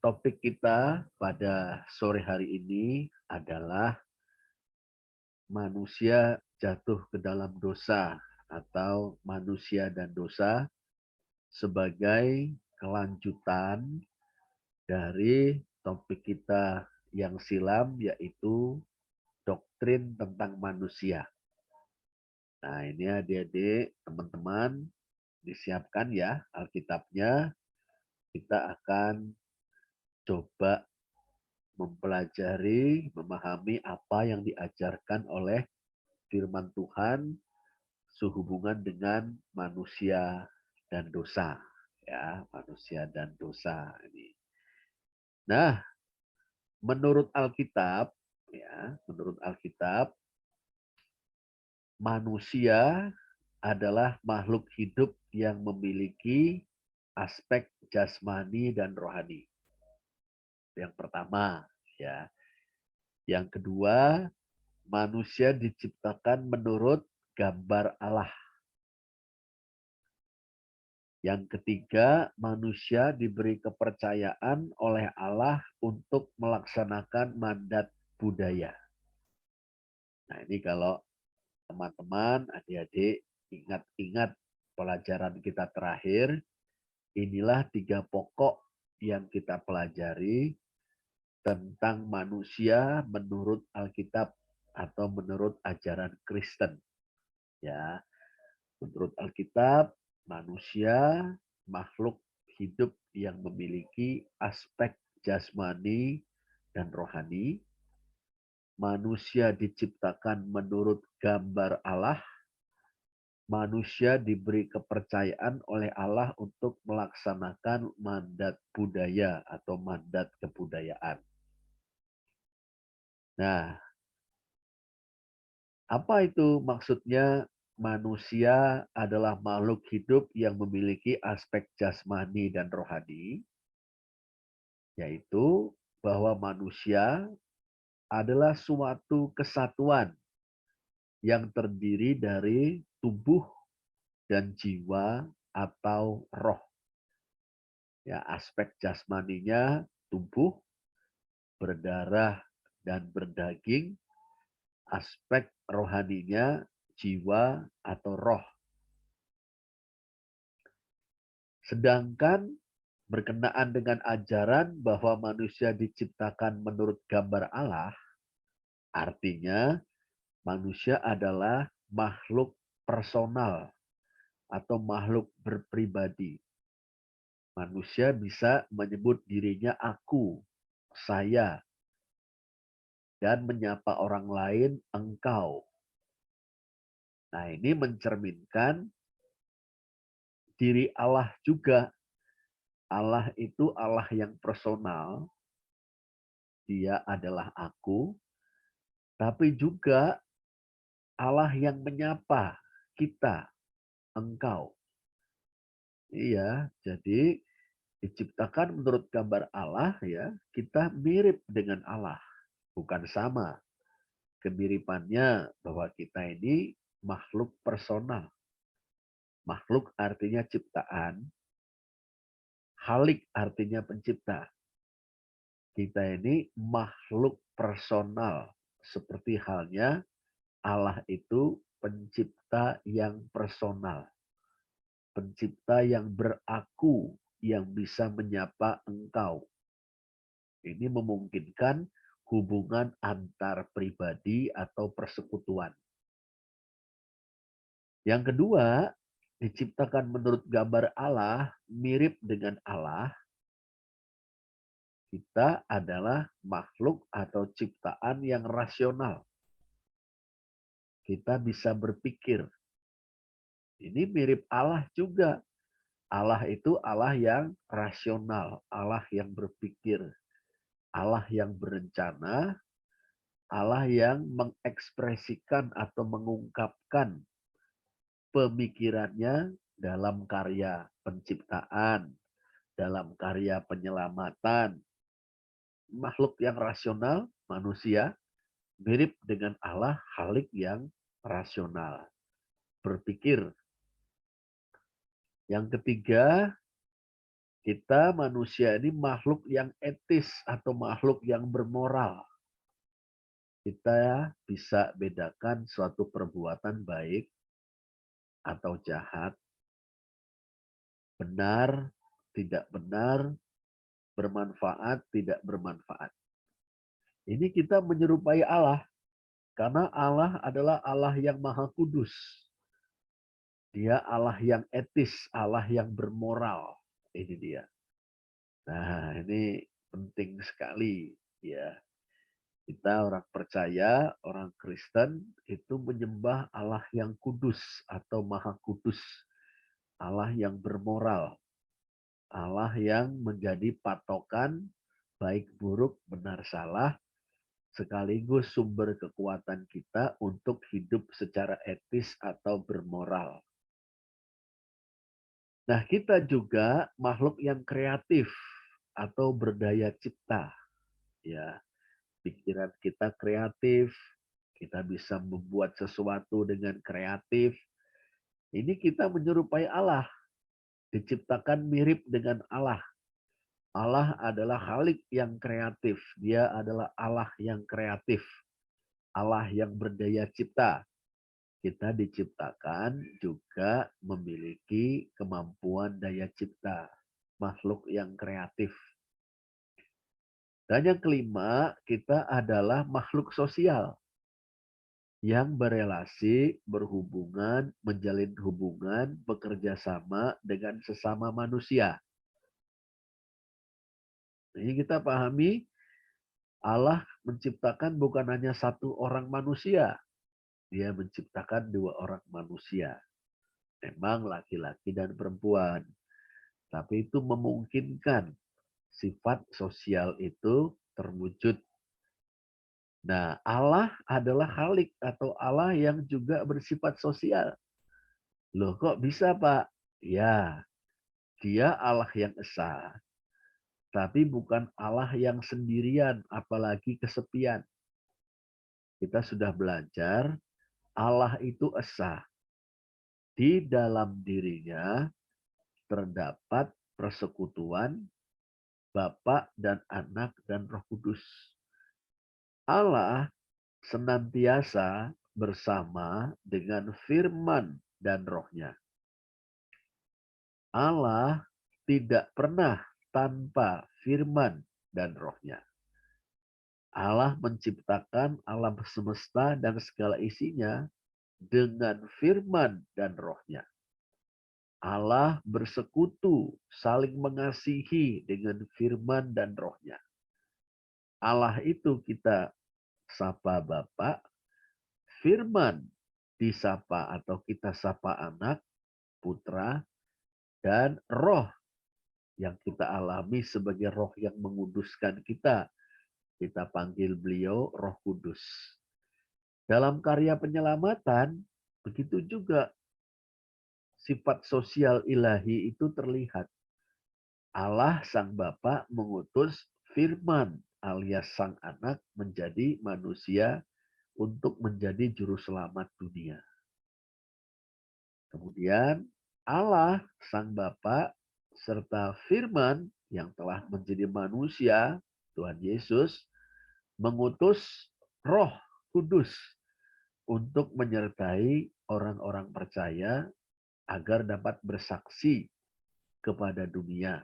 Topik kita pada sore hari ini adalah manusia jatuh ke dalam dosa atau manusia dan dosa sebagai kelanjutan dari topik kita yang silam, yaitu doktrin tentang manusia. Nah, ini adik-adik, teman-teman, disiapkan ya Alkitabnya. Kita akan coba mempelajari, memahami apa yang diajarkan oleh firman Tuhan sehubungan dengan manusia dan dosa. Ya, manusia dan dosa ini. Nah, menurut Alkitab, ya, menurut Alkitab, manusia adalah makhluk hidup yang memiliki aspek jasmani dan rohani. Yang pertama, ya. Yang kedua, manusia diciptakan menurut gambar Allah. Yang ketiga, manusia diberi kepercayaan oleh Allah untuk melaksanakan mandat budaya. Nah, ini kalau teman-teman, adik-adik ingat-ingat pelajaran kita terakhir, inilah 3 pokok yang kita pelajari tentang manusia menurut Alkitab atau menurut ajaran Kristen. Ya, menurut Alkitab, manusia makhluk hidup yang memiliki aspek jasmani dan rohani. Manusia diciptakan menurut gambar Allah. Manusia diberi kepercayaan oleh Allah untuk melaksanakan mandat budaya atau mandat kebudayaan. Nah, apa itu maksudnya? Manusia adalah makhluk hidup yang memiliki aspek jasmani dan rohani, yaitu bahwa manusia adalah suatu kesatuan yang terdiri dari tubuh dan jiwa atau roh. Ya, aspek jasmaninya tubuh, berdarah dan berdaging, aspek rohaninya jiwa atau roh. Sedangkan berkenaan dengan ajaran bahwa manusia diciptakan menurut gambar Allah, artinya manusia adalah makhluk personal atau makhluk berpribadi. Manusia bisa menyebut dirinya aku, saya, dan menyapa orang lain engkau. Nah, ini mencerminkan diri Allah juga. Allah itu Allah yang personal. Dia adalah aku. Tapi juga Allah yang menyapa kita, engkau. Iya, jadi diciptakan menurut gambar Allah, ya, kita mirip dengan Allah, bukan sama. Kemiripannya bahwa kita ini makhluk personal. Makhluk artinya ciptaan, Halik artinya pencipta. Kita ini makhluk personal. Seperti halnya Allah itu pencipta yang personal. Pencipta yang beraku, yang bisa menyapa engkau. Ini memungkinkan hubungan antar pribadi atau persekutuan. Yang kedua, diciptakan menurut gambar Allah, mirip dengan Allah. Kita adalah makhluk atau ciptaan yang rasional. Kita bisa berpikir. Ini mirip Allah juga. Allah itu Allah yang rasional, Allah yang berpikir, Allah yang berencana, Allah yang mengekspresikan atau mengungkapkan pemikirannya dalam karya penciptaan, dalam karya penyelamatan. Makhluk yang rasional, manusia, mirip dengan Allah, Halik yang rasional, berpikir. Yang ketiga, Kita manusia ini makhluk yang etis atau makhluk yang bermoral. Kita bisa bedakan suatu perbuatan baik atau jahat, benar, tidak benar, bermanfaat, tidak bermanfaat. Ini kita menyerupai Allah, karena Allah adalah Allah yang maha kudus. Dia Allah yang etis, Allah yang bermoral. Ini dia. Nah, ini penting sekali ya. Kita orang percaya, orang Kristen itu menyembah Allah yang kudus atau maha kudus. Allah yang bermoral. Allah yang menjadi patokan baik buruk, benar salah, sekaligus sumber kekuatan kita untuk hidup secara etis atau bermoral. Nah, kita juga makhluk yang kreatif atau berdaya cipta. Ya, pikiran kita kreatif, kita bisa membuat sesuatu dengan kreatif. Ini kita menyerupai Allah, diciptakan mirip dengan Allah. Allah adalah Khalik yang kreatif, dia adalah Allah yang kreatif, Allah yang berdaya cipta. Kita diciptakan juga memiliki kemampuan daya cipta, makhluk yang kreatif. Dan yang kelima, kita adalah makhluk sosial yang berelasi, berhubungan, menjalin hubungan, bekerja sama dengan sesama manusia. Ini kita pahami, Allah menciptakan bukan hanya satu orang manusia, dia menciptakan dua orang manusia. Memang laki-laki dan perempuan. Tapi itu memungkinkan sifat sosial itu terwujud. Nah, Allah adalah Khalik atau Allah yang juga bersifat sosial. Loh kok bisa Pak? Ya, dia Allah yang esa. Tapi bukan Allah yang sendirian, apalagi kesepian. Kita sudah belajar, Allah itu esa. Di dalam dirinya terdapat persekutuan Bapa dan Anak dan Roh Kudus. Allah senantiasa bersama dengan firman dan rohnya. Allah tidak pernah tanpa firman dan rohnya. Allah menciptakan alam semesta dan segala isinya dengan firman dan rohnya. Allah bersekutu, saling mengasihi dengan firman dan rohnya. Allah itu kita sapa Bapa, firman disapa atau kita sapa anak, putra, dan roh yang kita alami sebagai roh yang menguduskan kita. Kita panggil beliau Roh Kudus. Dalam karya penyelamatan, begitu juga sifat sosial ilahi itu terlihat. Allah Sang Bapa mengutus firman alias Sang Anak menjadi manusia untuk menjadi juru selamat dunia. Kemudian Allah Sang Bapa serta firman yang telah menjadi manusia, Tuhan Yesus, mengutus Roh Kudus untuk menyertai orang-orang percaya agar dapat bersaksi kepada dunia.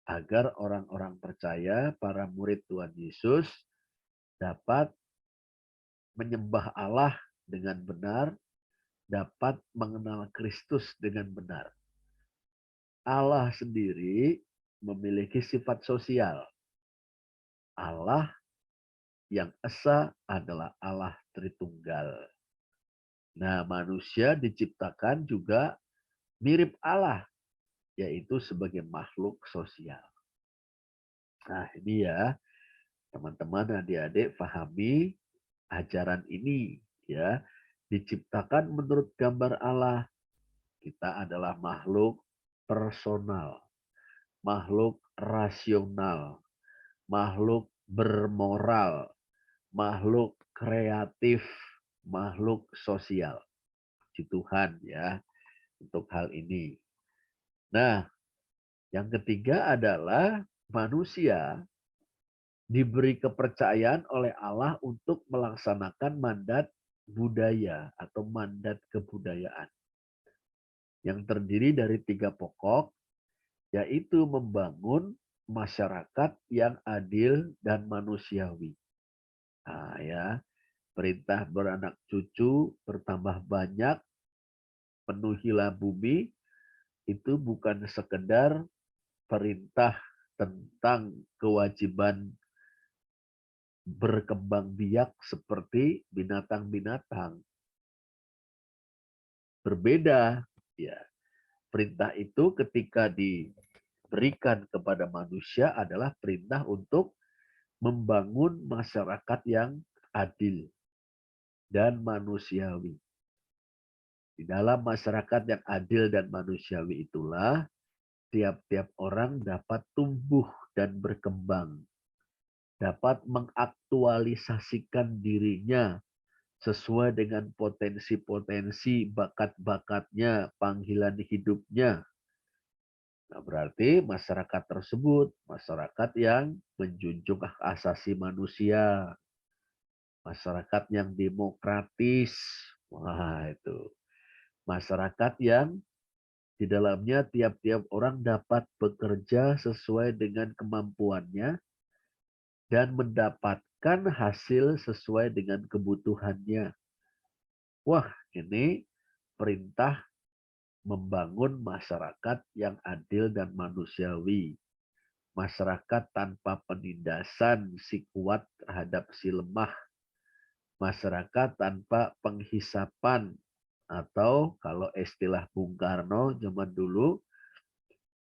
Agar orang-orang percaya, para murid Tuhan Yesus, dapat menyembah Allah dengan benar, dapat mengenal Kristus dengan benar. Allah sendiri memiliki sifat sosial. Allah yang esa adalah Allah Tritunggal. Nah, manusia diciptakan juga mirip Allah, yaitu sebagai makhluk sosial. Nah, ini ya, teman-teman, adik-adik, pahami ajaran ini ya. Diciptakan menurut gambar Allah. Kita adalah makhluk personal, makhluk rasional, makhluk bermoral, makhluk kreatif, makhluk sosial. Puji Tuhan ya untuk hal ini. Nah, Yang ketiga adalah manusia diberi kepercayaan oleh Allah untuk melaksanakan mandat budaya atau mandat kebudayaan yang terdiri dari 3 pokok, yaitu membangun masyarakat yang adil dan manusiawi. Nah, ya, perintah beranak cucu bertambah banyak, penuhilah bumi, itu bukan sekedar perintah tentang kewajiban berkembang biak seperti binatang-binatang. Berbeda, ya. Perintah itu ketika diberikan kepada manusia adalah perintah untuk membangun masyarakat yang adil dan manusiawi. Di dalam masyarakat yang adil dan manusiawi itulah tiap-tiap orang dapat tumbuh dan berkembang, dapat mengaktualisasikan dirinya sesuai dengan potensi-potensi, bakat-bakatnya, panggilan hidupnya. Nah, berarti masyarakat tersebut, masyarakat yang menjunjung hak asasi manusia, masyarakat yang demokratis. Wah, itu. Masyarakat yang di dalamnya tiap-tiap orang dapat bekerja sesuai dengan kemampuannya dan mendapatkan hasil sesuai dengan kebutuhannya. Wah, ini perintah membangun masyarakat yang adil dan manusiawi. Masyarakat tanpa penindasan si kuat terhadap si lemah. Masyarakat tanpa penghisapan atau kalau istilah Bung Karno zaman dulu,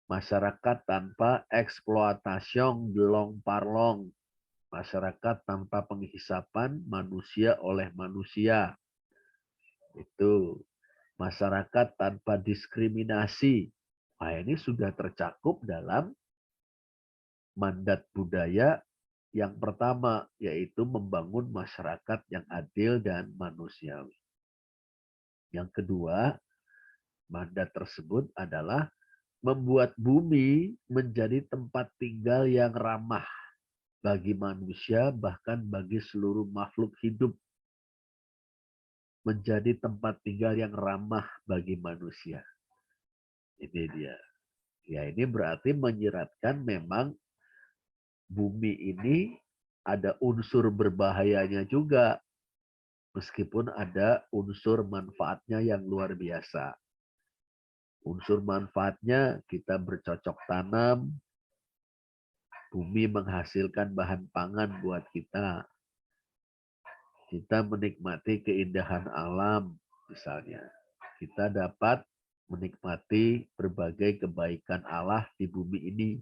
masyarakat tanpa eksploitasi delong parlong. Masyarakat tanpa penghisapan manusia oleh manusia. Itu masyarakat tanpa diskriminasi. Nah, ini sudah tercakup dalam mandat budaya yang pertama, yaitu membangun masyarakat yang adil dan manusiawi. Yang kedua, mandat tersebut adalah membuat bumi menjadi tempat tinggal yang ramah bagi manusia, bahkan bagi seluruh makhluk hidup. Menjadi tempat tinggal yang ramah bagi manusia. Ini dia. Ya, ini berarti menyiratkan memang bumi ini ada unsur berbahayanya juga. Meskipun ada unsur manfaatnya yang luar biasa. Unsur manfaatnya kita bercocok tanam, bumi menghasilkan bahan pangan buat kita. Kita menikmati keindahan alam, misalnya. Kita dapat menikmati berbagai kebaikan Allah di bumi ini.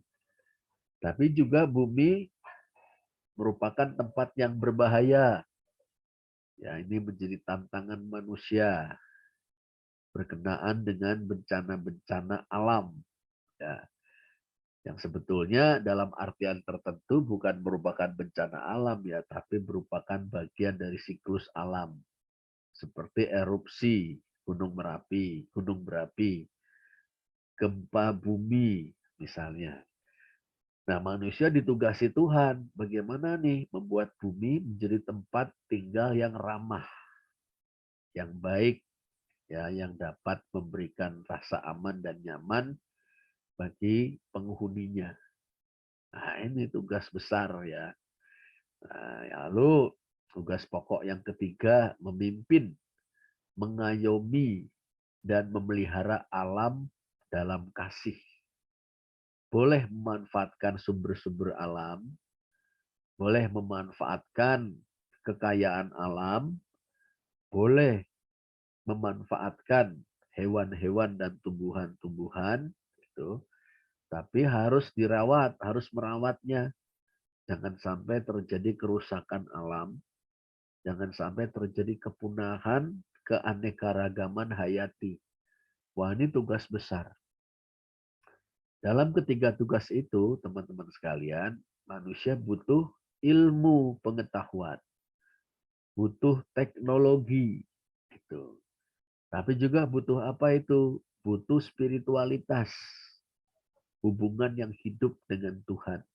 Tapi juga bumi merupakan tempat yang berbahaya. Ya, ini menjadi tantangan manusia berkenaan dengan bencana-bencana alam. Ya, yang sebetulnya dalam artian tertentu bukan merupakan bencana alam ya, tapi merupakan bagian dari siklus alam. Seperti erupsi Gunung Merapi, gunung berapi, gempa bumi misalnya. Nah, manusia ditugasi Tuhan bagaimana nih membuat bumi menjadi tempat tinggal yang ramah, yang baik, ya, yang dapat memberikan rasa aman dan nyaman bagi penghuninya. Nah, ini tugas besar ya. Nah, lalu tugas pokok yang ketiga, memimpin, mengayomi, dan memelihara alam dalam kasih. Boleh memanfaatkan sumber-sumber alam, boleh memanfaatkan kekayaan alam, boleh memanfaatkan hewan-hewan dan tumbuhan-tumbuhan, gitu. Tapi harus dirawat, harus merawatnya. Jangan sampai terjadi kerusakan alam, jangan sampai terjadi kepunahan keanekaragaman hayati. Wah, ini tugas besar. Dalam ketiga tugas itu, teman-teman sekalian, manusia butuh ilmu pengetahuan, butuh teknologi, gitu. Tapi juga butuh apa itu? Butuh spiritualitas, hubungan yang hidup dengan Tuhan.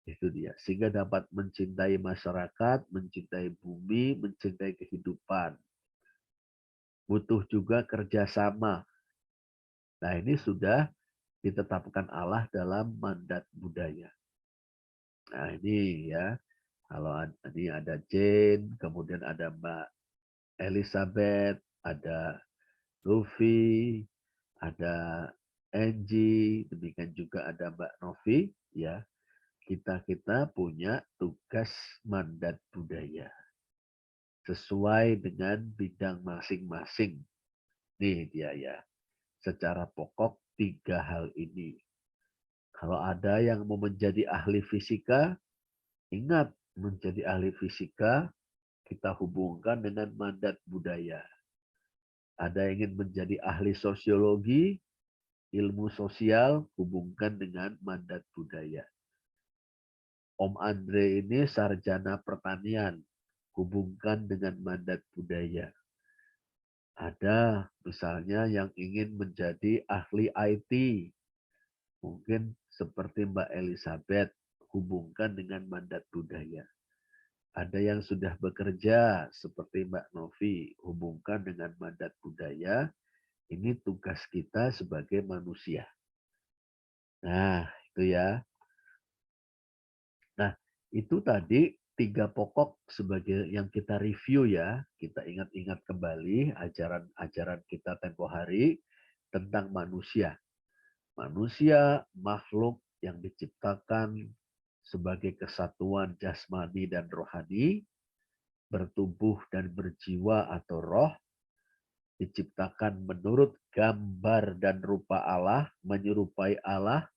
Itu dia. Sehingga dapat mencintai masyarakat, mencintai bumi, mencintai kehidupan. Butuh juga kerjasama. Nah, ini sudah ditetapkan Allah dalam mandat budaya. Nah, ini ya. Kalau ini ada Jane, kemudian ada Mbak Elizabeth, ada Luffy, ada Angie, demikian juga ada Mbak Novi, ya. Kita punya tugas mandat budaya sesuai dengan bidang masing-masing. Nih dia ya. Secara pokok 3 hal ini. Kalau ada yang mau menjadi ahli fisika, ingat menjadi ahli fisika kita hubungkan dengan mandat budaya. Ada yang ingin menjadi ahli sosiologi, ilmu sosial, hubungkan dengan mandat budaya. Om Andre ini sarjana pertanian, hubungkan dengan mandat budaya. Ada misalnya yang ingin menjadi ahli IT, mungkin seperti Mbak Elizabeth, hubungkan dengan mandat budaya. Ada yang sudah bekerja seperti Mbak Novi, hubungkan dengan mandat budaya. Ini tugas kita sebagai manusia. Nah, itu ya. Nah, itu tadi 3 pokok sebagai yang kita review ya. Kita ingat-ingat kembali ajaran-ajaran kita tempo hari tentang manusia. Manusia makhluk yang diciptakan sebagai kesatuan jasmani dan rohani, bertubuh dan berjiwa atau roh, diciptakan menurut gambar dan rupa Allah, menyerupai Allah,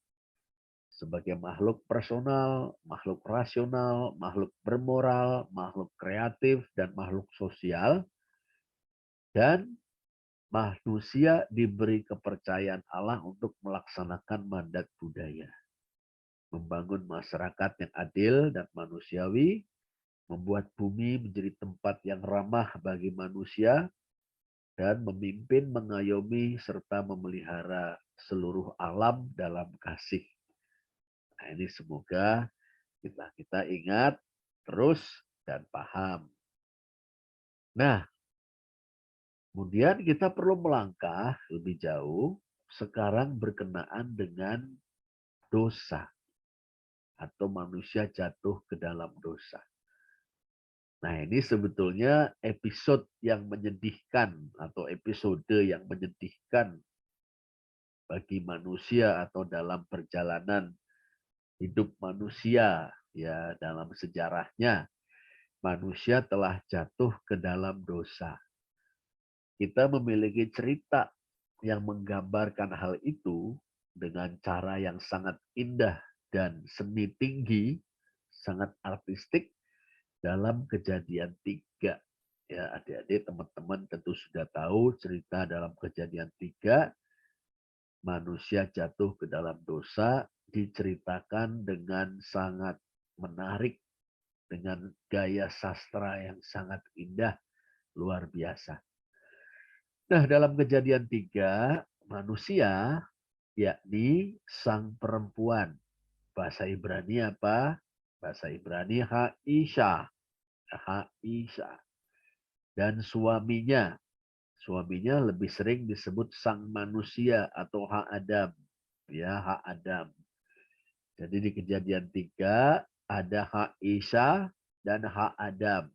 sebagai makhluk personal, makhluk rasional, makhluk bermoral, makhluk kreatif, dan makhluk sosial. Dan manusia diberi kepercayaan Allah untuk melaksanakan mandat budaya. Membangun masyarakat yang adil dan manusiawi, membuat bumi menjadi tempat yang ramah bagi manusia, dan memimpin, mengayomi, serta memelihara seluruh alam dalam kasih. Nah, ini semoga kita ingat terus dan paham. Nah, kemudian kita perlu melangkah lebih jauh sekarang berkenaan dengan dosa atau manusia jatuh ke dalam dosa. Nah, ini sebetulnya episode yang menyedihkan atau episode yang menyedihkan bagi manusia atau dalam perjalanan hidup manusia ya dalam sejarahnya. Manusia telah jatuh ke dalam dosa. Kita memiliki cerita yang menggambarkan hal itu dengan cara yang sangat indah dan seni tinggi, sangat artistik dalam Kejadian 3. Ya, adik-adik, teman-teman tentu sudah tahu cerita dalam Kejadian 3, manusia jatuh ke dalam dosa, diceritakan dengan sangat menarik, dengan gaya sastra yang sangat indah, luar biasa. Nah, dalam Kejadian 3, manusia, yakni sang perempuan. Bahasa Ibrani apa? Bahasa Ibrani Haisha. Haisha. Dan suaminya. Suaminya lebih sering disebut sang manusia atau Ha-Adam. Ya, Ha-Adam. Jadi di Kejadian 3 ada Haisha dan Ha-Adam.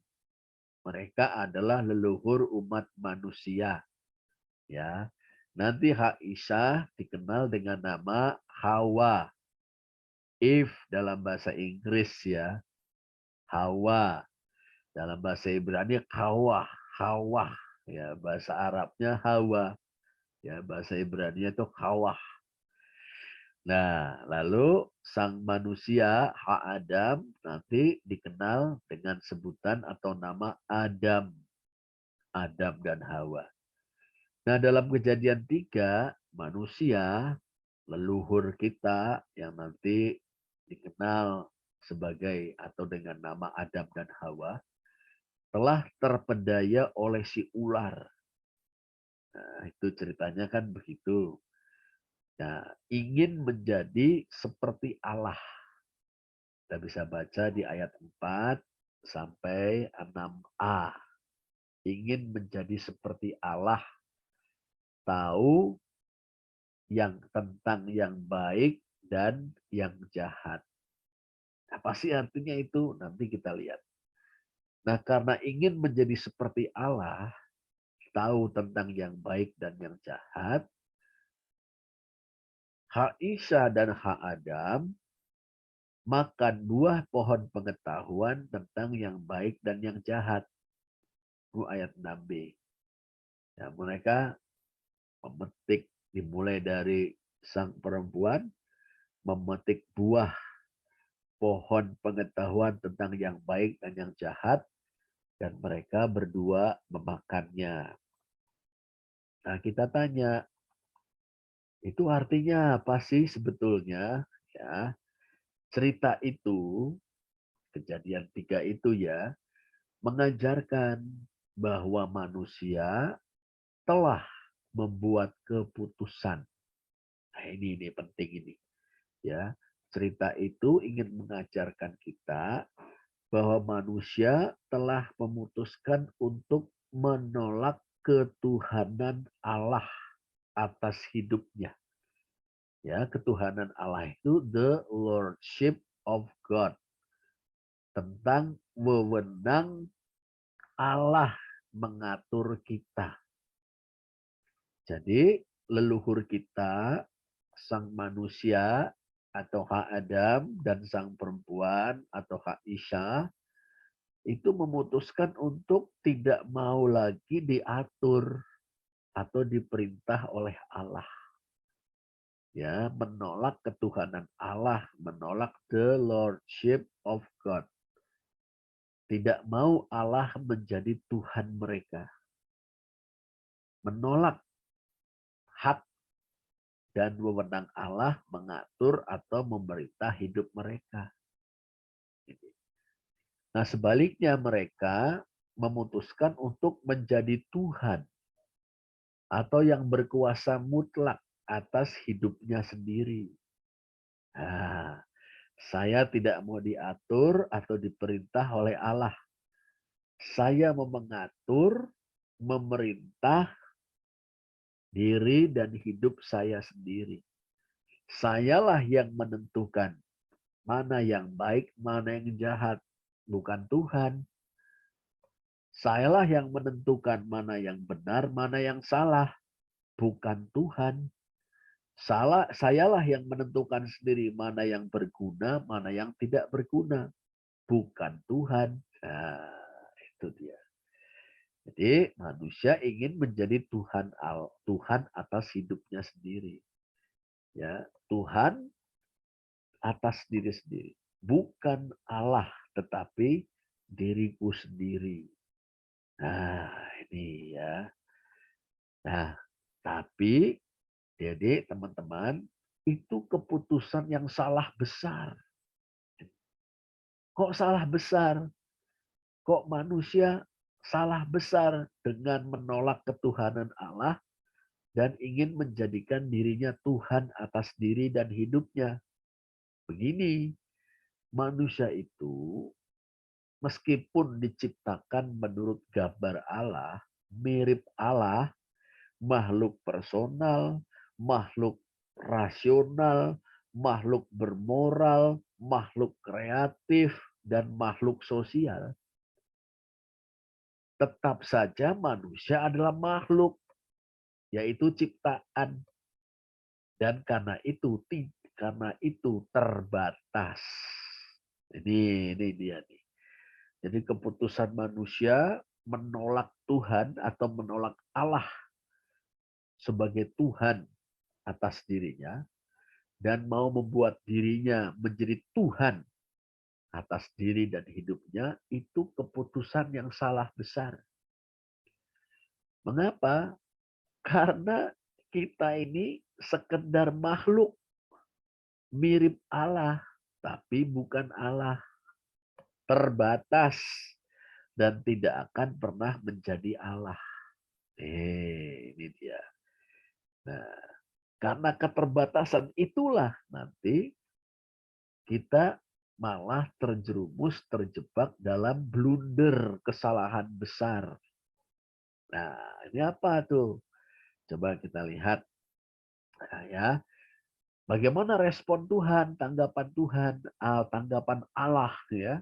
Mereka adalah leluhur umat manusia. Ya, nanti Haisha dikenal dengan nama Hawa. Eve dalam bahasa Inggris ya, Hawa. Dalam bahasa Ibrani Hawa, Hawa. Ya, bahasa Arabnya Hawa. Ya, bahasa Ibrani itu Hawa. Nah, lalu sang manusia Ha-Adam nanti dikenal dengan sebutan atau nama Adam. Adam dan Hawa. Nah, dalam Kejadian 3, manusia, leluhur kita yang nanti dikenal sebagai atau dengan nama Adam dan Hawa, telah terpedaya oleh si ular. Nah, itu ceritanya kan begitu. Nah, ingin menjadi seperti Allah. Kita bisa baca di ayat 4 sampai 6a. Ingin menjadi seperti Allah, tahu yang tentang yang baik dan yang jahat. Apa sih artinya itu? Nanti kita lihat. Nah, karena ingin menjadi seperti Allah, tahu tentang yang baik dan yang jahat, hak Isa dan hak Adam makan buah pohon pengetahuan tentang yang baik dan yang jahat. Itu ayat 6b. Ya, mereka memetik dimulai dari sang perempuan, memetik buah pohon pengetahuan tentang yang baik dan yang jahat, dan mereka berdua memakannya. Nah, kita tanya, itu artinya apa sih sebetulnya? Ya, cerita itu, kejadian 3 itu ya, mengajarkan bahwa manusia telah membuat keputusan. Nah, ini penting ini. Ya, cerita itu ingin mengajarkan kita bahwa manusia telah memutuskan untuk menolak ketuhanan Allah atas hidupnya. Ya, ketuhanan Allah itu the lordship of God, tentang wewenang Allah mengatur kita. Jadi leluhur kita, sang manusia atau hak Adam dan sang perempuan atau hak Isya, itu memutuskan untuk tidak mau lagi diatur atau diperintah oleh Allah. Ya, menolak ketuhanan Allah, menolak the lordship of God. Tidak mau Allah menjadi Tuhan mereka. Menolak hak dan wewenang Allah mengatur atau memerintah hidup mereka. Nah, sebaliknya mereka memutuskan untuk menjadi Tuhan atau yang berkuasa mutlak atas hidupnya sendiri. Nah, saya tidak mau diatur atau diperintah oleh Allah. Saya mau mengatur, memerintah diri dan hidup saya sendiri. Sayalah yang menentukan mana yang baik, mana yang jahat. Bukan Tuhan. Sayalah yang menentukan mana yang benar, mana yang salah. Bukan Tuhan. Sayalah yang menentukan sendiri mana yang berguna, mana yang tidak berguna. Bukan Tuhan. Nah, itu dia. Jadi manusia ingin menjadi Tuhan atas hidupnya sendiri. Ya, Tuhan atas diri sendiri. Bukan Allah, tetapi diriku sendiri. Nah, ini ya. Nah, tapi jadi teman-teman, itu keputusan yang salah besar. Kok salah besar? Kok manusia salah besar dengan menolak ketuhanan Allah dan ingin menjadikan dirinya Tuhan atas diri dan hidupnya? Begini, manusia itu meskipun diciptakan menurut gambar Allah, mirip Allah, makhluk personal, makhluk rasional, makhluk bermoral, makhluk kreatif, dan makhluk sosial. Tetap saja manusia adalah makhluk, yaitu ciptaan. Dan karena itu terbatas. Ini dia nih. Jadi keputusan manusia menolak Tuhan atau menolak Allah sebagai Tuhan atas dirinya dan mau membuat dirinya menjadi Tuhan atas diri dan hidupnya, itu keputusan yang salah besar. Mengapa? Karena kita ini sekedar makhluk mirip Allah, tapi bukan Allah. Terbatas dan tidak akan pernah menjadi Allah. Ini dia. Nah, Karena keterbatasan itulah nanti kita malah terjerumus, terjebak dalam blunder, kesalahan besar. Nah, ini apa tuh? Coba kita lihat. Nah, ya, bagaimana respon Tuhan, tanggapan Tuhan, tanggapan Allah ya.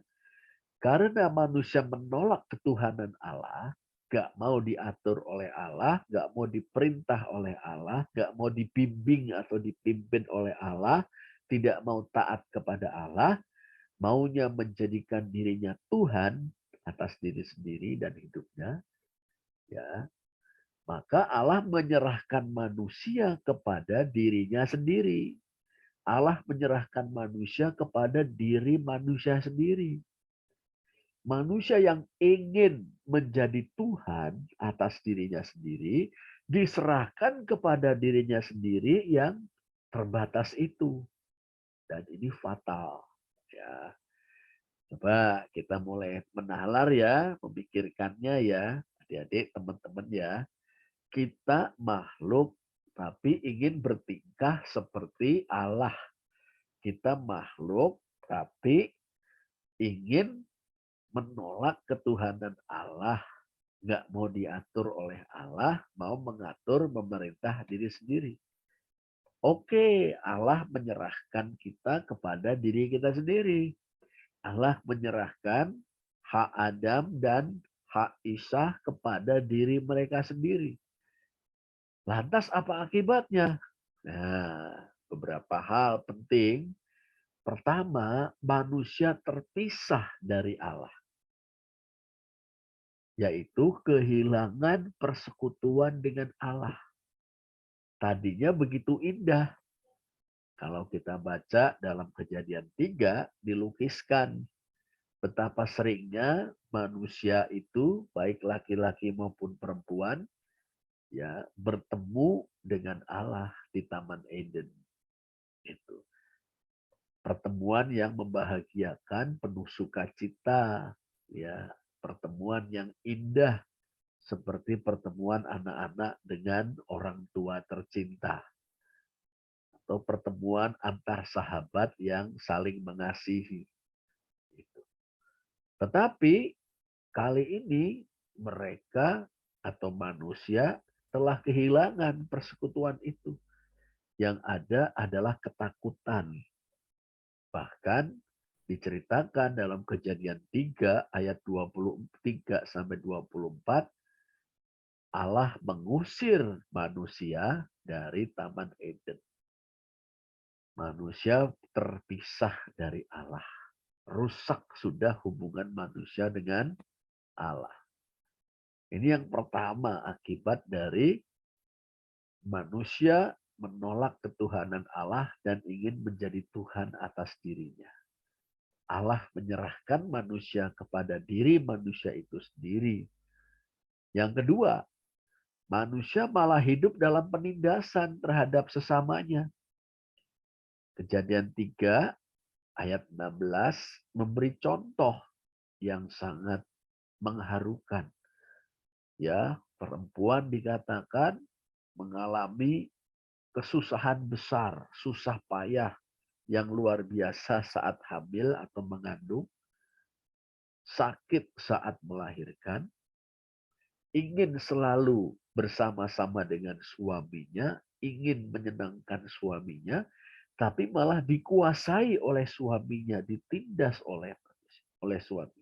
Karena manusia menolak ketuhanan Allah, gak mau diatur oleh Allah, gak mau diperintah oleh Allah, gak mau dibimbing atau dipimpin oleh Allah, tidak mau taat kepada Allah, maunya menjadikan dirinya Tuhan atas diri sendiri dan hidupnya, ya, maka Allah menyerahkan manusia kepada dirinya sendiri. Allah menyerahkan manusia kepada diri manusia sendiri. Manusia yang ingin menjadi Tuhan atas dirinya sendiri diserahkan kepada dirinya sendiri yang terbatas itu. Dan ini fatal. Ya. Coba kita mulai menalar ya, memikirkannya ya, adik-adik, teman-teman ya. Kita makhluk tapi ingin bertingkah seperti Allah. Kita makhluk tapi ingin menolak ketuhanan Allah. Nggak mau diatur oleh Allah, mau mengatur, memerintah diri sendiri. Oke, Allah menyerahkan kita kepada diri kita sendiri. Allah menyerahkan hak Adam dan hak Isa kepada diri mereka sendiri. Lantas apa akibatnya? Nah, beberapa hal penting. Pertama, manusia terpisah dari Allah, yaitu kehilangan persekutuan dengan Allah. Tadinya begitu indah. Kalau kita baca dalam Kejadian 3, dilukiskan betapa seringnya manusia itu, baik laki-laki maupun perempuan, ya, bertemu dengan Allah di Taman Eden. Itu pertemuan yang membahagiakan, penuh sukacita, ya, pertemuan yang indah seperti pertemuan anak-anak dengan orang tua tercinta atau pertemuan antar sahabat yang saling mengasihi. Tetapi kali ini mereka atau manusia telah kehilangan persekutuan itu. Yang ada adalah ketakutan. Bahkan diceritakan dalam Kejadian 3 ayat 23 sampai 24, Allah mengusir manusia dari Taman Eden. Manusia terpisah dari Allah. Rusak sudah hubungan manusia dengan Allah. Ini yang pertama akibat dari manusia menolak ketuhanan Allah dan ingin menjadi Tuhan atas dirinya. Allah menyerahkan manusia kepada diri manusia itu sendiri. Yang kedua, manusia malah hidup dalam penindasan terhadap sesamanya. Kejadian 3 ayat 16 memberi contoh yang sangat mengharukan. Ya, perempuan dikatakan mengalami kesusahan besar, susah payah yang luar biasa saat hamil atau mengandung, sakit saat melahirkan, ingin selalu bersama-sama dengan suaminya, ingin menyenangkan suaminya, tapi malah dikuasai oleh suaminya, ditindas oleh suami.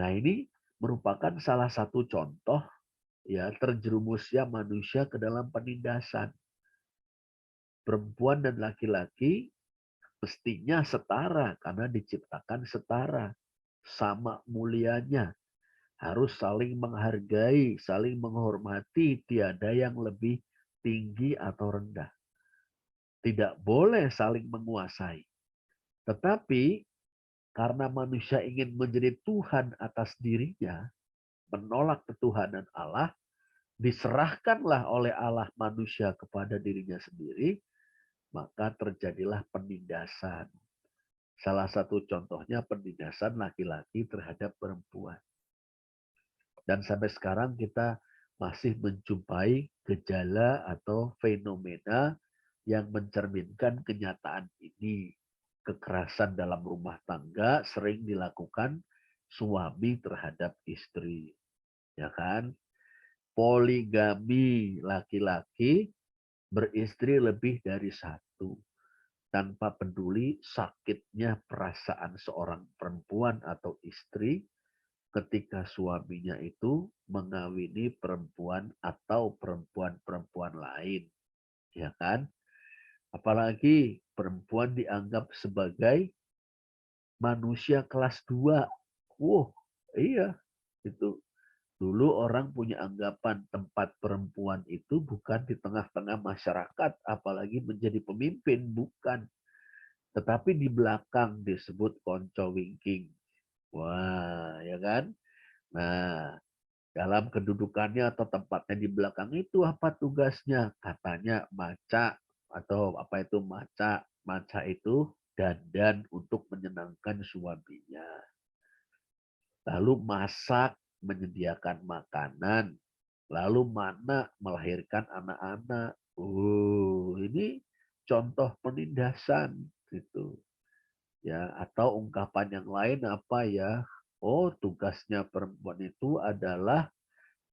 Nah, ini merupakan salah satu contoh ya terjerumusnya manusia ke dalam penindasan. Perempuan dan laki-laki mestinya setara karena diciptakan setara, sama mulianya, harus saling menghargai, saling menghormati, tiada yang lebih tinggi atau rendah. Tidak boleh saling menguasai. Tetapi karena manusia ingin menjadi Tuhan atas dirinya, menolak ketuhanan Allah, diserahkanlah oleh Allah manusia kepada dirinya sendiri, maka terjadilah penindasan. Salah satu contohnya penindasan laki-laki terhadap perempuan. Dan sampai sekarang kita masih menjumpai gejala atau fenomena yang mencerminkan kenyataan ini. Kekerasan dalam rumah tangga sering dilakukan suami terhadap istri, ya kan? Poligami, laki-laki beristri lebih dari satu tanpa peduli sakitnya perasaan seorang perempuan atau istri ketika suaminya itu mengawini perempuan atau perempuan-perempuan lain, ya kan? Apalagi perempuan dianggap sebagai manusia kelas 2. Iya, itu dulu orang punya anggapan tempat perempuan itu bukan di tengah-tengah masyarakat, apalagi menjadi pemimpin, bukan. Tetapi di belakang disebut konco wingking. Wah, ya kan? Nah, dalam kedudukannya atau tempatnya di belakang itu apa tugasnya? Katanya maca atau apa itu maca? Maca itu dandan untuk menyenangkan suaminya. Lalu masak, menyediakan makanan. Lalu mana melahirkan anak-anak. Ini contoh penindasan gitu. Ya, atau ungkapan yang lain apa ya? Oh, tugasnya perempuan itu adalah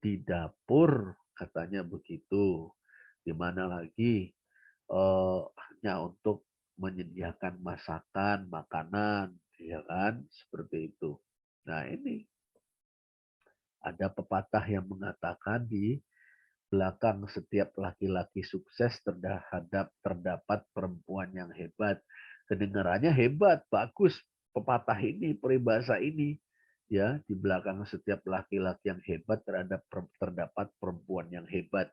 di dapur, katanya begitu. Di mana lagi hanya untuk menyediakan masakan, makanan, ya kan? Seperti itu. Nah, ini ada pepatah yang mengatakan di belakang setiap laki-laki sukses terdapat perempuan yang hebat. Kedengarannya hebat, bagus pepatah ini, peribahasa ini. Ya, di belakang setiap laki-laki yang hebat terdapat perempuan yang hebat.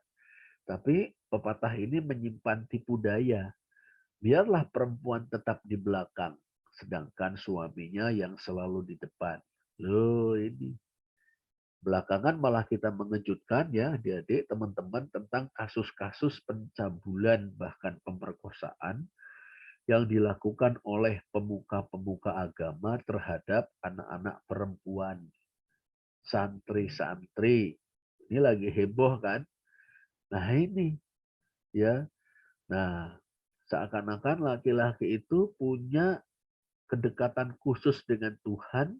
Tapi pepatah ini menyimpan tipu daya. Biarlah perempuan tetap di belakang, sedangkan suaminya yang selalu di depan. Loh, ini belakangan malah kita mengejutkan ya adik-adik teman-teman tentang kasus-kasus pencabulan bahkan pemerkosaan yang dilakukan oleh pemuka-pemuka agama terhadap anak-anak perempuan, santri-santri. Ini lagi heboh kan? Nah ini ya. Nah, seakan-akan laki-laki itu punya kedekatan khusus dengan Tuhan.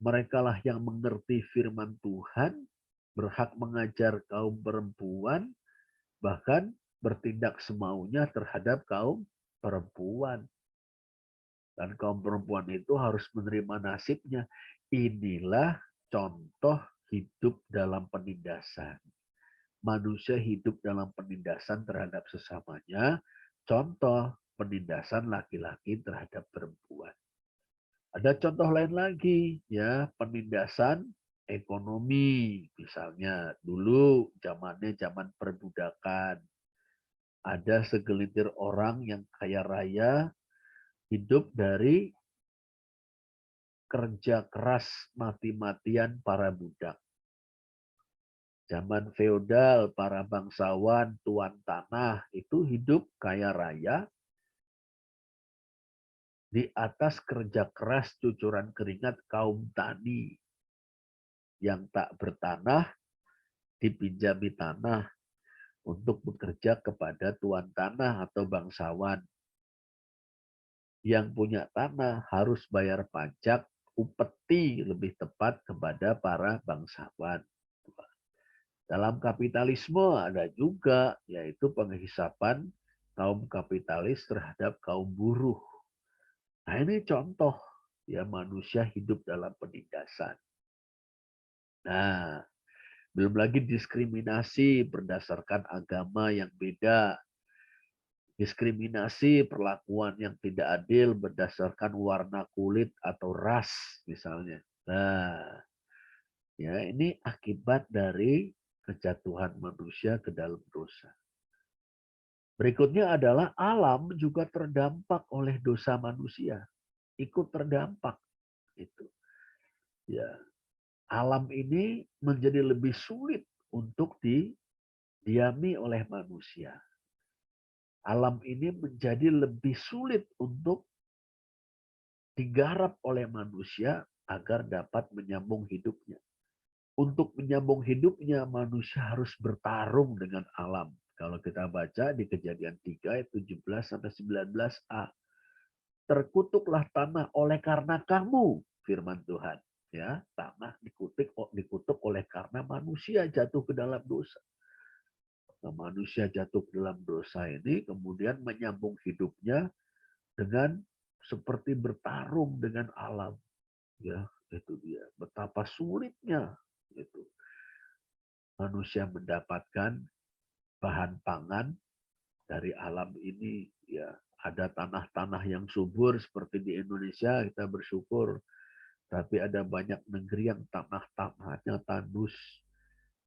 Merekalah yang mengerti firman Tuhan, berhak mengajar kaum perempuan, bahkan bertindak semaunya terhadap kaum perempuan. Dan kaum perempuan itu harus menerima nasibnya. Inilah contoh hidup dalam penindasan. Manusia hidup dalam penindasan terhadap sesamanya. Contoh penindasan laki-laki terhadap perempuan. Ada contoh lain lagi, ya penindasan ekonomi. Misalnya dulu zamannya zaman perbudakan. Ada segelintir orang yang kaya raya hidup dari kerja keras mati-matian para budak. Zaman feodal, para bangsawan, tuan tanah itu hidup kaya raya di atas kerja keras cucuran keringat kaum tani yang tak bertanah, dipinjami tanah untuk bekerja kepada tuan tanah atau bangsawan. Yang punya tanah harus bayar pajak upeti lebih tepat kepada para bangsawan. Dalam kapitalisme ada juga yaitu penghisapan kaum kapitalis terhadap kaum buruh. Nah ini contoh ya manusia hidup dalam penindasan. Nah, belum lagi diskriminasi berdasarkan agama yang beda. Diskriminasi perlakuan yang tidak adil berdasarkan warna kulit atau ras misalnya. Nah, ya ini akibat dari kejatuhan manusia ke dalam dosa. Berikutnya adalah alam juga terdampak oleh dosa manusia. Ikut terdampak itu. Ya, alam ini menjadi lebih sulit untuk didiami oleh manusia. Alam ini menjadi lebih sulit untuk digarap oleh manusia agar dapat menyambung hidupnya. Untuk menyambung hidupnya, manusia harus bertarung dengan alam. Kalau kita baca di Kejadian 3 ayat 17 sampai 19a, terkutuklah tanah oleh karena kamu, firman Tuhan. Ya, tanah dikutuk oleh karena manusia jatuh ke dalam dosa. Nah, manusia jatuh ke dalam dosa ini kemudian menyambung hidupnya dengan seperti bertarung dengan alam. Ya, itu dia. Betapa sulitnya itu manusia mendapatkan bahan pangan dari alam ini. Ya, ada tanah-tanah yang subur seperti di Indonesia, kita bersyukur. Tapi ada banyak negeri yang tanah-tanahnya tandus.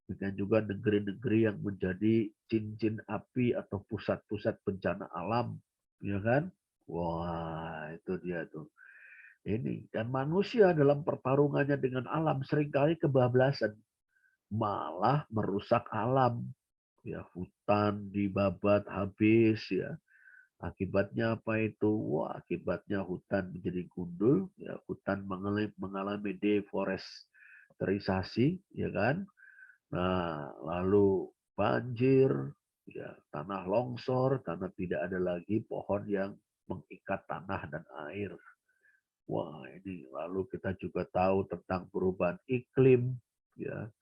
Dan juga negeri-negeri yang menjadi cincin api atau pusat-pusat bencana alam. Ya kan? Wah, itu dia tuh. Ini. Dan manusia dalam pertarungannya dengan alam seringkali kebablasan. Malah merusak alam. Ya, hutan dibabat habis ya. Akibatnya apa itu? Wah, akibatnya hutan menjadi gundul, ya, hutan mengalami deforestasi, ya kan? Nah, lalu banjir, ya, tanah longsor karena tidak ada lagi pohon yang mengikat tanah dan air. Wah, ini lalu kita juga tahu tentang perubahan iklim, ya.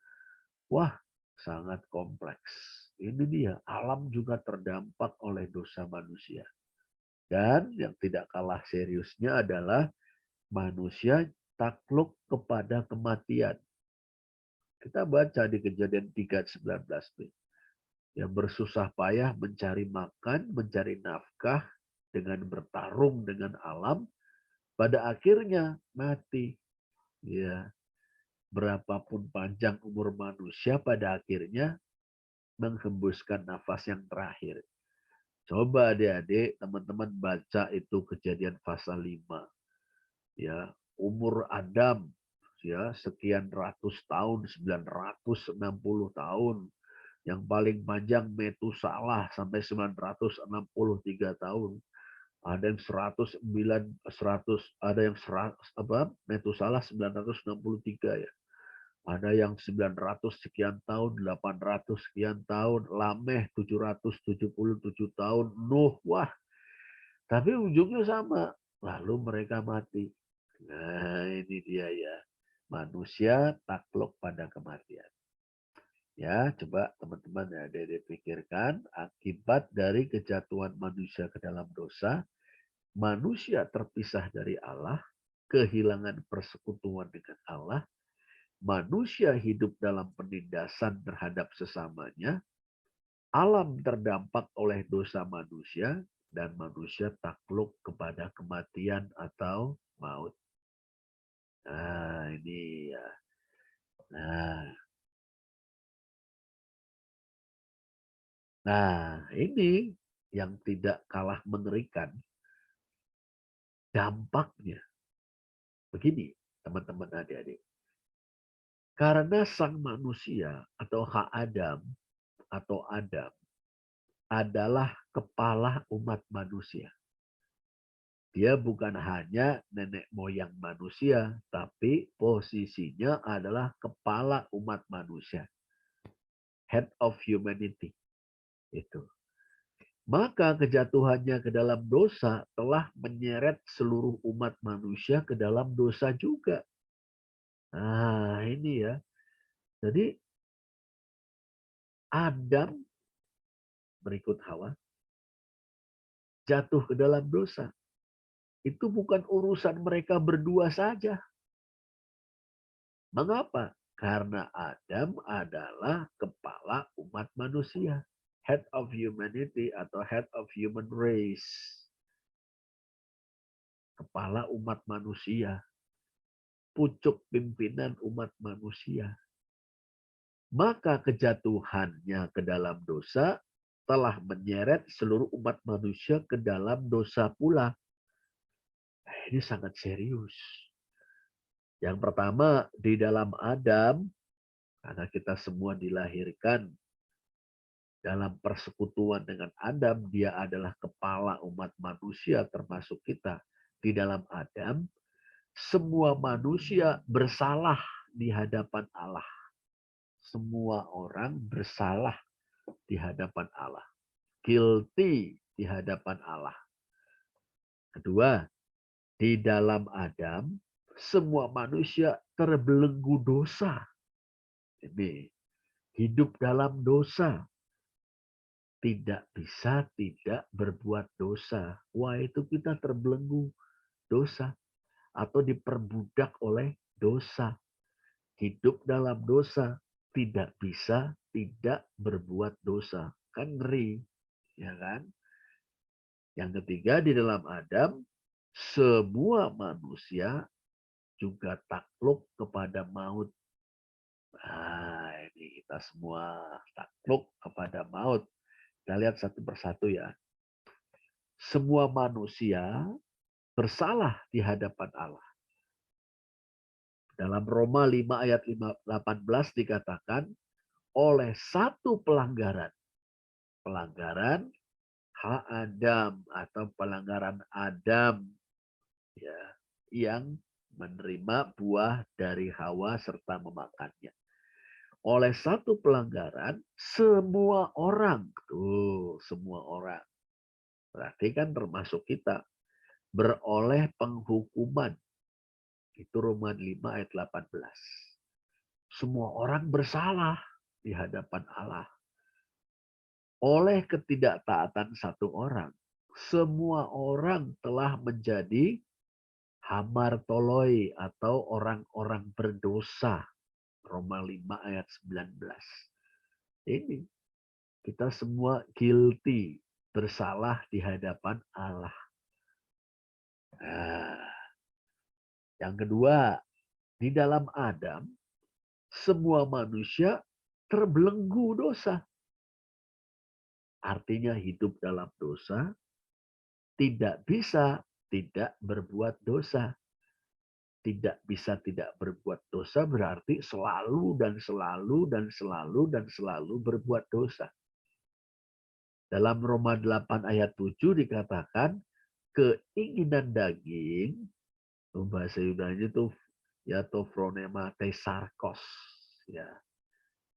Wah, sangat kompleks. Ini dia, alam juga terdampak oleh dosa manusia. Dan yang tidak kalah seriusnya adalah manusia takluk kepada kematian. Kita baca di Kejadian 3:19. Yang bersusah payah mencari makan, mencari nafkah dengan bertarung dengan alam, pada akhirnya mati. Ya, berapapun panjang umur manusia, pada akhirnya menghembuskan nafas yang terakhir. Coba adik-adik, teman-teman baca itu Kejadian pasal 5. Ya, umur Adam ya sekian ratus tahun, 960 tahun. Yang paling panjang Metusalah sampai 963 tahun. Ada yang 109, 100, ada yang 100 apa? Metusalah 963 ya. Ada yang 900 sekian tahun, 800 sekian tahun, Lameh 777 tahun, Nuh, wah. Tapi ujungnya sama. Lalu mereka mati. Nah, ini dia ya. Manusia takluk pada kematian. Ya, coba teman-teman ya, pikirkan akibat dari kejatuhan manusia ke dalam dosa, manusia terpisah dari Allah, kehilangan persekutuan dengan Allah, manusia hidup dalam penindasan terhadap sesamanya, alam terdampak oleh dosa manusia, dan manusia takluk kepada kematian atau maut. Nah, ini ya. Nah, ini yang tidak kalah mengerikan dampaknya. Begini, teman-teman adik-adik. Karena sang manusia atau hak Adam atau Adam adalah kepala umat manusia. Dia bukan hanya nenek moyang manusia, tapi posisinya adalah kepala umat manusia. Head of humanity. Itu. Maka kejatuhannya ke dalam dosa telah menyeret seluruh umat manusia ke dalam dosa juga. Nah, ini ya. Jadi Adam berikut Hawa jatuh ke dalam dosa. Itu bukan urusan mereka berdua saja. Mengapa? Karena Adam adalah kepala umat manusia. Head of humanity atau head of human race. Kepala umat manusia. Pucuk pimpinan umat manusia. Maka kejatuhannya ke dalam dosa telah menyeret seluruh umat manusia ke dalam dosa pula. Ini sangat serius. Yang pertama, di dalam Adam, karena kita semua dilahirkan dalam persekutuan dengan Adam, dia adalah kepala umat manusia termasuk kita. Di dalam Adam, semua manusia bersalah di hadapan Allah. semua orang bersalah di hadapan Allah. Guilty di hadapan Allah. Kedua, di dalam Adam, semua manusia terbelenggu dosa. Ini, hidup dalam dosa. Tidak bisa tidak berbuat dosa. Wah, itu kita terbelenggu dosa. Atau diperbudak oleh dosa. Hidup dalam dosa. Tidak bisa tidak berbuat dosa. Kan ngeri. Ya kan? Yang ketiga, di dalam Adam, semua manusia juga takluk kepada maut. Nah, ini kita semua takluk kepada maut. Kita lihat satu persatu ya. Semua manusia bersalah di hadapan Allah. Dalam Roma 5 ayat 18 dikatakan, oleh satu pelanggaran. Pelanggaran hak Adam atau pelanggaran Adam ya, yang menerima buah dari Hawa serta memakannya. Oleh satu pelanggaran, semua orang, tuh semua orang, berarti kan termasuk kita, beroleh penghukuman. Itu Roma 5 ayat 18. Semua orang bersalah di hadapan Allah. Oleh ketidaktaatan satu orang, semua orang telah menjadi hamartoloi atau orang-orang berdosa. Roma 5 ayat 19. Ini kita semua guilty, bersalah di hadapan Allah. Nah, yang kedua, di dalam Adam, semua manusia terbelenggu dosa. Artinya hidup dalam dosa, tidak bisa tidak berbuat dosa. Tidak bisa tidak berbuat dosa berarti selalu dan selalu dan selalu dan selalu berbuat dosa. Dalam Roma 8 ayat 7 dikatakan keinginan daging, bahasa Yunani itu ya tofronema tesarkos, ya.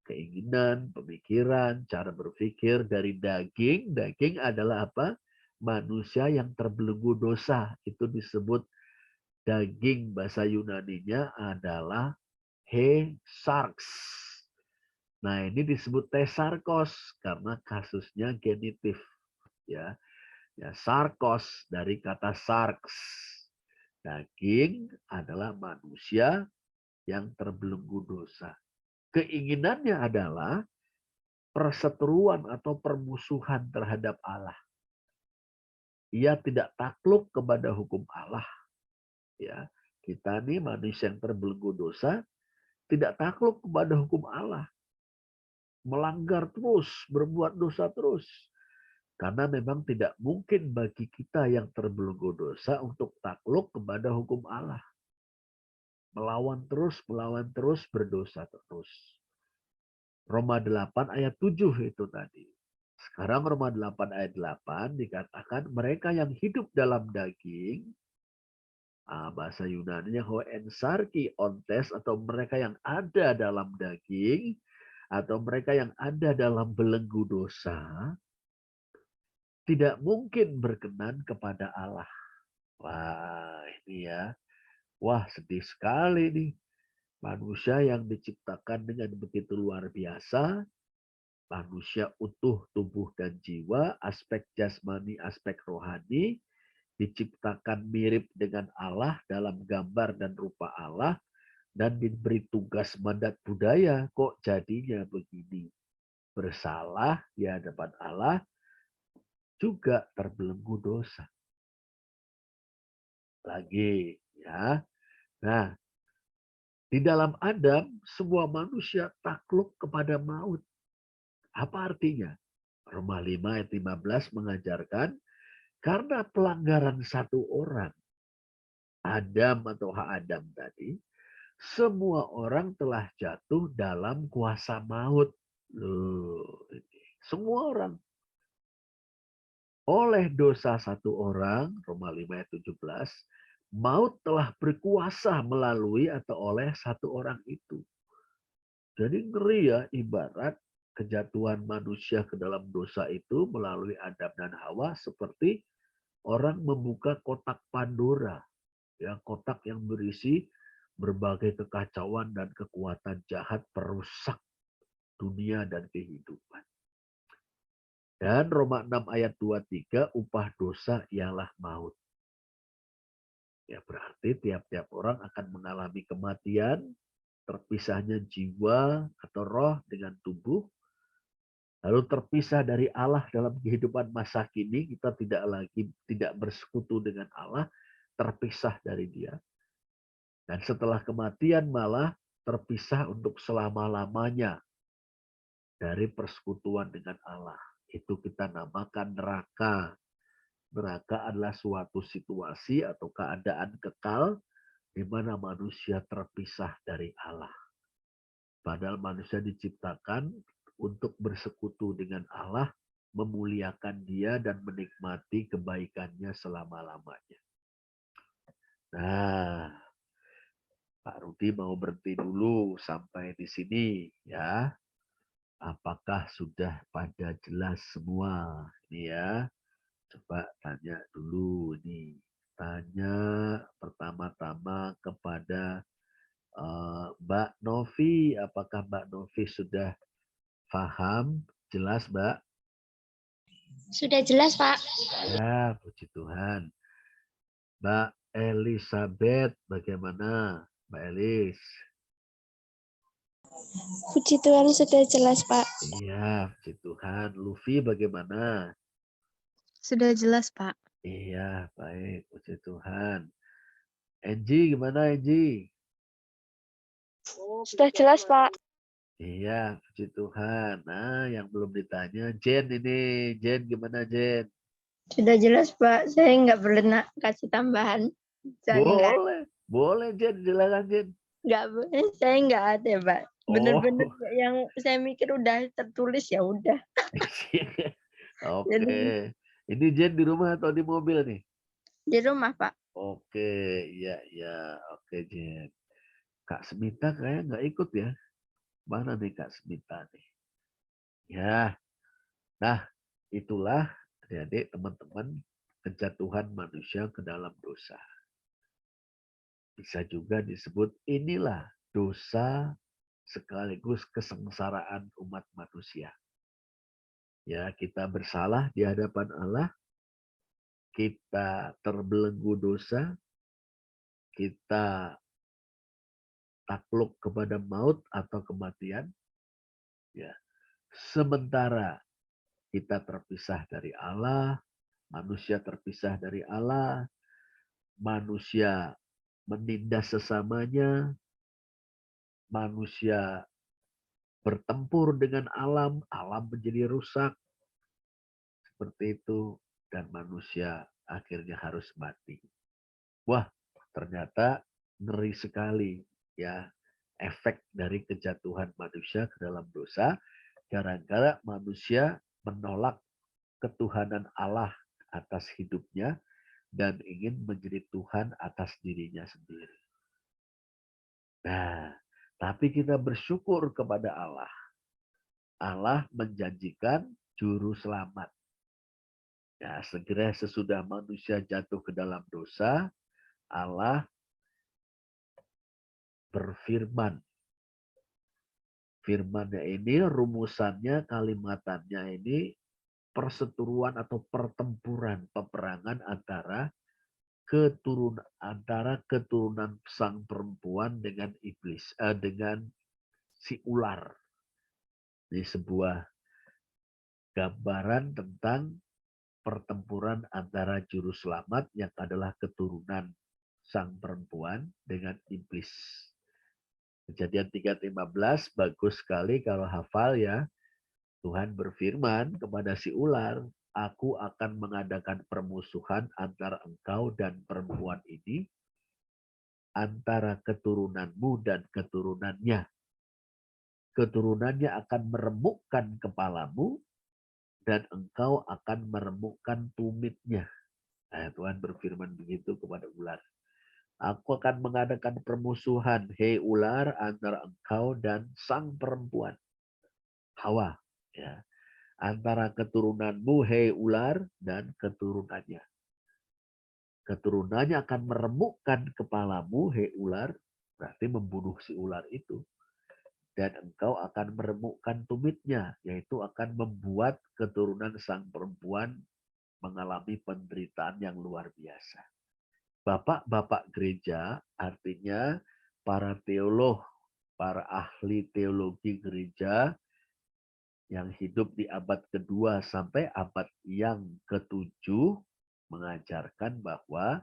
Keinginan, pemikiran, cara berpikir dari daging. Daging adalah apa? Manusia yang terbelenggu dosa. Itu disebut daging, bahasa Yunaninya adalah sarx. Nah, ini disebut tesarkos karena kasusnya genitif, ya. Ya, sarkos dari kata sarx. Daging adalah manusia yang terbelenggu dosa. Keinginannya adalah perseteruan atau permusuhan terhadap Allah. Ia tidak takluk kepada hukum Allah. Ya, kita nih manusia yang terbelenggu dosa tidak takluk kepada hukum Allah. Melanggar terus, berbuat dosa terus. Karena memang tidak mungkin bagi kita yang terbelenggu dosa untuk takluk kepada hukum Allah. Melawan terus, berdosa terus. Roma 8 ayat 7 itu tadi. Sekarang Roma 8 ayat 8 dikatakan mereka yang hidup dalam daging, bahasa Yunaninya hoensarki ontes, atau mereka yang ada dalam daging, atau mereka yang ada dalam belenggu dosa, tidak mungkin berkenan kepada Allah. Wah, ini ya. Wah, sedih sekali nih. Manusia yang diciptakan dengan begitu luar biasa, manusia utuh tubuh dan jiwa, aspek jasmani, aspek rohani, diciptakan mirip dengan Allah dalam gambar dan rupa Allah, dan diberi tugas mandat budaya, kok jadinya begini. Bersalah di hadapan Allah, juga terbelenggu dosa. Lagi, ya. Nah, di dalam Adam, semua manusia takluk kepada maut. Apa artinya? Roma 5 ayat 15 mengajarkan, karena pelanggaran satu orang, Adam atau hak Adam tadi, semua orang telah jatuh dalam kuasa maut. Loh, semua orang. Oleh dosa satu orang, Roma 5 ayat 17, maut telah berkuasa melalui atau oleh satu orang itu. Jadi ngeri ya, ibarat kejatuhan manusia ke dalam dosa itu melalui Adam dan Hawa seperti orang membuka kotak Pandora, ya, kotak yang berisi berbagai kekacauan dan kekuatan jahat perusak dunia dan kehidupan. Dan Roma 6 ayat 23, upah dosa ialah maut. Ya, berarti tiap-tiap orang akan mengalami kematian, terpisahnya jiwa atau roh dengan tubuh, lalu terpisah dari Allah dalam kehidupan masa kini, kita tidak bersekutu dengan Allah, terpisah dari Dia. Dan setelah kematian malah terpisah untuk selama-lamanya dari persekutuan dengan Allah. Itu kita namakan neraka. Neraka adalah suatu situasi atau keadaan kekal di mana manusia terpisah dari Allah. Padahal manusia diciptakan untuk bersekutu dengan Allah, memuliakan Dia dan menikmati kebaikannya selama-lamanya. Nah, Pak Rudi mau berhenti dulu sampai di sini ya. Apakah sudah pada jelas semua? Ini ya. Coba tanya dulu ini. Tanya pertama-tama kepada Mbak Novi. Apakah Mbak Novi sudah paham? Jelas, Mbak? Sudah jelas, Pak. Ya, puji Tuhan. Mbak Elizabeth, bagaimana? Mbak Elis? Puji Tuhan sudah jelas, Pak. Iya, puji Tuhan. Luffy bagaimana? Sudah jelas, Pak. Iya, baik. Puji Tuhan. Enji, gimana Enji? Sudah jelas, Pak. Iya, puji Tuhan. Nah, yang belum ditanya, Jen ini. Jen, gimana Jen? Sudah jelas, Pak. Saya nggak perlu kasih tambahan. Boleh Jen, silakan Jen. Nggak boleh. Saya nggak ada, Pak. Bener-bener yang saya mikir udah tertulis ya udah. Oke. Jadi Ini Jen di rumah atau di mobil nih? di rumah, Pak. Oke, iya. Oke Jen. Kak Smita kayaknya nggak ikut ya. Mana nih Kak Smita nih? Ya, nah itulah adik-adik teman-teman kejatuhan manusia ke dalam dosa. Bisa juga disebut inilah dosa sekaligus kesengsaraan umat manusia. Ya, kita bersalah di hadapan Allah, kita terbelenggu dosa, kita takluk kepada maut atau kematian. Ya, sementara kita terpisah dari Allah, manusia terpisah dari Allah, manusia menindas sesamanya, manusia bertempur dengan alam, alam menjadi rusak, seperti itu, dan manusia akhirnya harus mati. Wah, ternyata ngeri sekali ya efek dari kejatuhan manusia ke dalam dosa, gara-gara manusia menolak ketuhanan Allah atas hidupnya dan ingin menjadi Tuhan atas dirinya sendiri. Nah, tapi kita bersyukur kepada Allah. Allah menjanjikan juru selamat. Ya, segera sesudah manusia jatuh ke dalam dosa, Allah berfirman. Firmannya ini, rumusannya, kalimatannya ini perseteruan atau pertempuran, peperangan antara keturunan sang perempuan dengan iblis, dengan si ular. Ini sebuah gambaran tentang pertempuran antara juru selamat yang adalah keturunan sang perempuan dengan iblis. Kejadian 3:15 bagus sekali kalau hafal ya. Tuhan berfirman kepada si ular, aku akan mengadakan permusuhan antara engkau dan perempuan ini, antara keturunanmu dan keturunannya. Keturunannya akan meremukkan kepalamu, dan engkau akan meremukkan tumitnya. Nah, Tuhan berfirman begitu kepada ular. Aku akan mengadakan permusuhan, hei ular, antara engkau dan sang perempuan, Hawa. Ya. Antara keturunanmu, hei ular, dan keturunannya. Keturunannya akan meremukkan kepalamu, hei ular, berarti membunuh si ular itu. Dan engkau akan meremukkan tumitnya, yaitu akan membuat keturunan sang perempuan mengalami penderitaan yang luar biasa. Bapak-bapak gereja artinya para teolog, para ahli teologi gereja yang hidup di abad kedua sampai abad yang ketujuh mengajarkan bahwa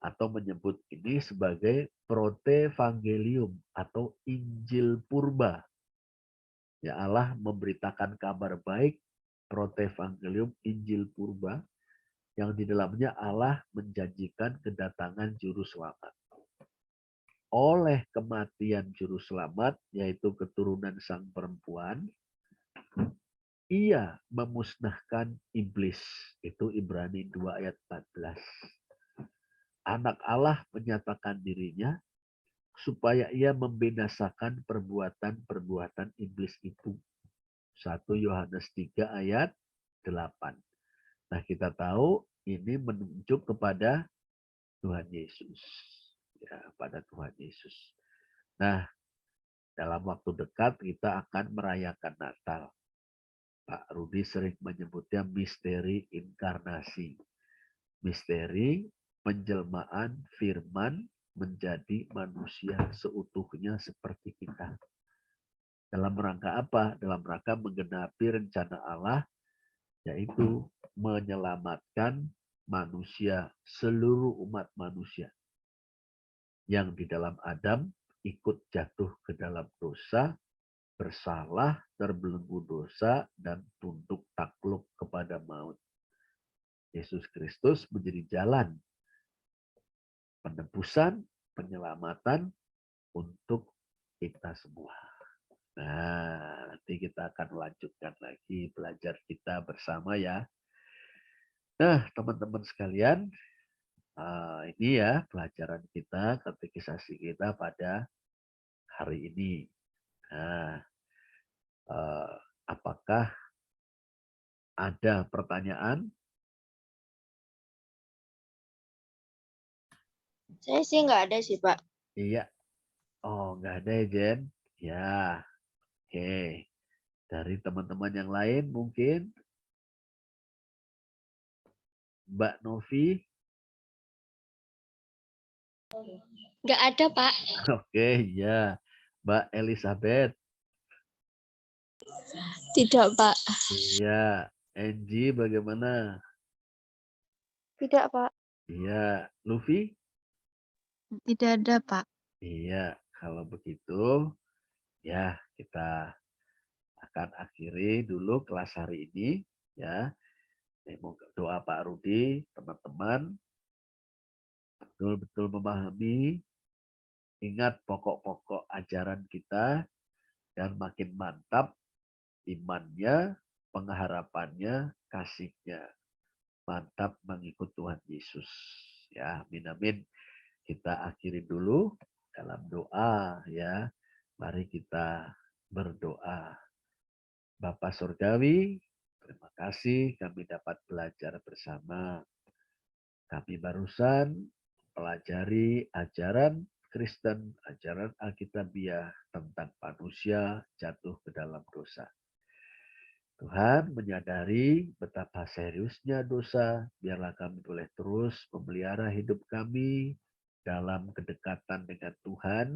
atau menyebut ini sebagai protevangelium atau Injil Purba. Ya, Allah memberitakan kabar baik, protevangelium, Injil Purba, yang di dalamnya Allah menjanjikan kedatangan juru selamat. Oleh kematian juru selamat, yaitu keturunan sang perempuan, ia memusnahkan iblis. Itu Ibrani 2 ayat 14. Anak Allah menyatakan dirinya supaya ia membinasakan perbuatan-perbuatan iblis itu. 1 Yohanes 3 ayat 8. Nah, kita tahu ini menunjuk kepada Tuhan Yesus. Ya, pada Tuhan Yesus. Nah, dalam waktu dekat kita akan merayakan Natal. Pak Rudi sering menyebutnya misteri inkarnasi. Misteri penjelmaan firman menjadi manusia seutuhnya seperti kita. Dalam rangka apa? Dalam rangka menggenapi rencana Allah, yaitu menyelamatkan manusia, seluruh umat manusia yang di dalam Adam ikut jatuh ke dalam dosa, bersalah, terbelenggu dosa, dan tunduk takluk kepada maut. Yesus Kristus menjadi jalan penebusan, penyelamatan untuk kita semua. Nah, nanti kita akan lanjutkan lagi belajar kita bersama ya. Nah, teman-teman sekalian, ini ya pelajaran kita, katekisasi kita pada hari ini. Nah, apakah ada pertanyaan? Saya sih nggak ada sih, Pak. Iya. Oh, nggak ada ya, Jen? Ya, oke. Dari teman-teman yang lain mungkin? Mbak Novi? Nggak ada, Pak. Oke, ya. Mbak Elizabeth? Tidak, Pak. Iya. Angie bagaimana? Tidak, Pak. Iya. Luffy? Tidak ada, Pak. Iya. Kalau begitu, ya kita akan akhiri dulu kelas hari ini. Ya. Doa Pak Rudi, teman-teman betul-betul memahami, ingat pokok-pokok ajaran kita, dan makin mantap imannya, pengharapannya, kasihnya. Mantap mengikut Tuhan Yesus. Ya, amin amin. Kita akhiri dulu dalam doa ya. Mari kita berdoa. Bapa Surgawi, terima kasih kami dapat belajar bersama. Kami barusan pelajari ajaran Kristen, ajaran Alkitabiah tentang manusia jatuh ke dalam dosa. Tuhan menyadari betapa seriusnya dosa, biarlah kami boleh terus memelihara hidup kami dalam kedekatan dengan Tuhan.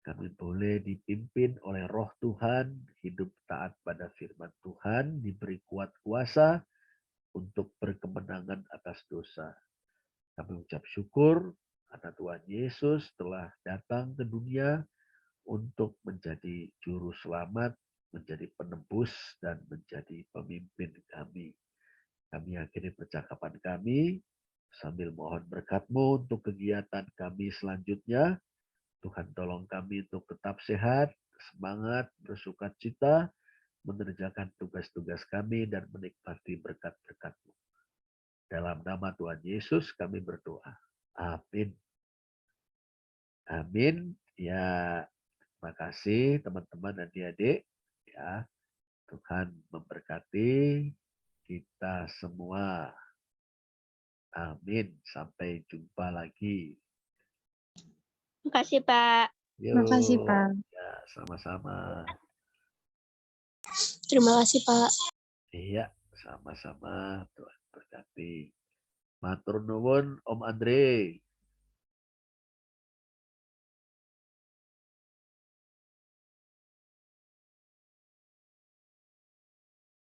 Kami boleh dipimpin oleh roh Tuhan, hidup taat pada firman Tuhan, diberi kuat kuasa untuk berkemenangan atas dosa. Kami ucap syukur karena Tuhan Yesus telah datang ke dunia untuk menjadi juru selamat, menjadi penebus, dan menjadi pemimpin kami. Kami akhiri percakapan kami sambil mohon berkat-Mu untuk kegiatan kami selanjutnya. Tuhan tolong kami untuk tetap sehat, semangat, bersukacita, mengerjakan tugas-tugas kami dan menikmati berkat-berkat-Mu. Dalam nama Tuhan Yesus kami berdoa. Amin. Amin. Ya, terima kasih teman-teman adik-adik. Ya, Tuhan memberkati kita semua. Amin. Sampai jumpa lagi. Makasih, Pak. Makasih, Yuk. Pak. Ya, sama-sama. Terima kasih, Pak. Iya, sama-sama. Tuhan berkati. Matur nuwun Om Andre.